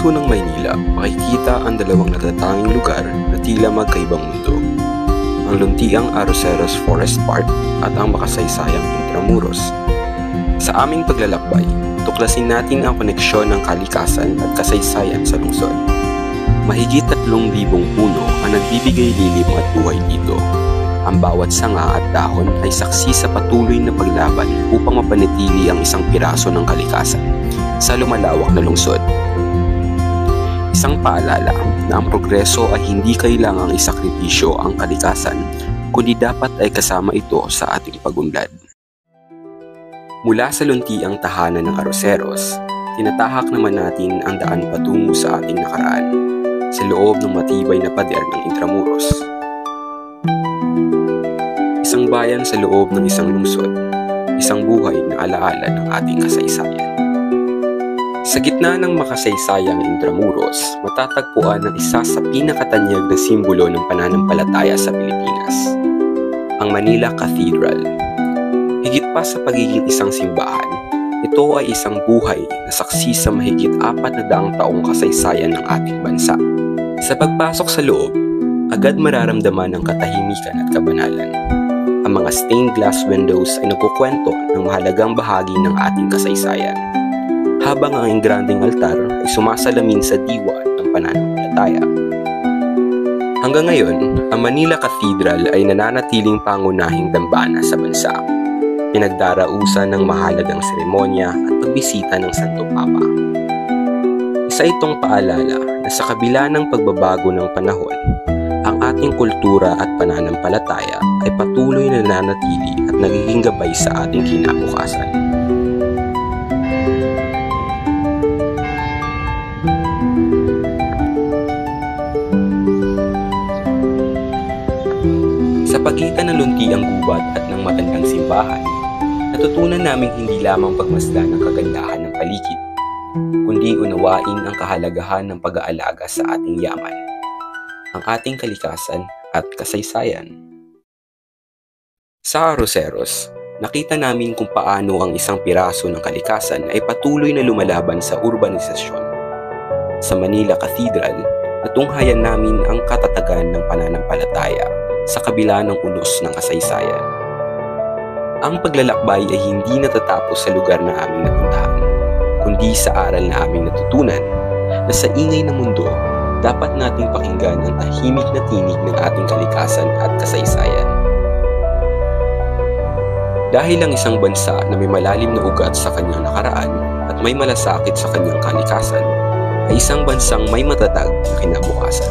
puso ng Maynila, makikita ang dalawang natatanging lugar na tila magkaibang mundo. Ang luntiang Arroceros Forest Park at ang makasaysayang Intramuros. Sa aming paglalakbay, tuklasin natin ang koneksyon ng kalikasan at kasaysayan sa lungsod. Mahigit 3,000 puno ang nagbibigay lilim at buhay dito. Ang bawat sanga at dahon ay saksi sa patuloy na paglaban upang mapanatili ang isang piraso ng kalikasan sa lumalawak na lungsod. Isang paalala na ang progreso ay hindi kailangang isakripisyo ang kalikasan, kundi dapat ay kasama ito sa ating pagunlad. Mula sa luntiang tahanan ng Arroceros, tinatahak naman natin ang daan patungo sa ating nakaraan, sa loob ng matibay na pader ng Intramuros. Isang bayan sa loob ng isang lungsod, isang buhay na alaala ng ating kasaysayan. Sa gitna ng makasaysayang Intramuros, matatagpuan ang isa sa pinakatanyag na simbolo ng pananampalataya sa Pilipinas, ang Manila Cathedral. Higit pa sa pagiging isang simbahan, ito ay isang buhay na saksi sa mahigit 400 taong kasaysayan ng ating bansa. Sa pagpasok sa loob, agad mararamdaman ang katahimikan at kabanalan. Ang mga stained glass windows ay nagkukwento ng mahalagang bahagi ng ating kasaysayan, habang ang engrandeng altar ay sumasalamin sa diwa ng pananampalataya. Hanggang ngayon, ang Manila Cathedral ay nananatiling pangunahing dambana sa bansa, pinagdarausan ng mahalagang seremonya at pagbisita ng Santo Papa. Isa itong paalala na sa kabila ng pagbabago ng panahon, ang ating kultura at pananampalataya ay patuloy na nananatili at nagiging gabay sa ating kinabukasan. Sa pagitan ng luntiang gubat at ng matandang simbahan, natutunan naming hindi lamang pagmasdan ang kagandahan ng paligid, kundi unawain ang kahalagahan ng pag-aalaga sa ating yaman, ang ating kalikasan at kasaysayan. Sa Arroceros, nakita namin kung paano ang isang piraso ng kalikasan ay patuloy na lumalaban sa urbanisasyon. Sa Manila Cathedral, natunghayan namin ang katatagan ng pananampalataya sa kabila ng unos ng kasaysayan. Ang paglalakbay ay hindi natatapos sa lugar na aming napuntahan, kundi sa aral na aming natutunan na sa ingay ng mundo, dapat nating pakinggan ang tahimik na tinig ng ating kalikasan at kasaysayan. Dahil ang isang bansa na may malalim na ugat sa kanyang nakaraan at may malasakit sa kanyang kalikasan, ay isang bansang may matatag na kinabukasan.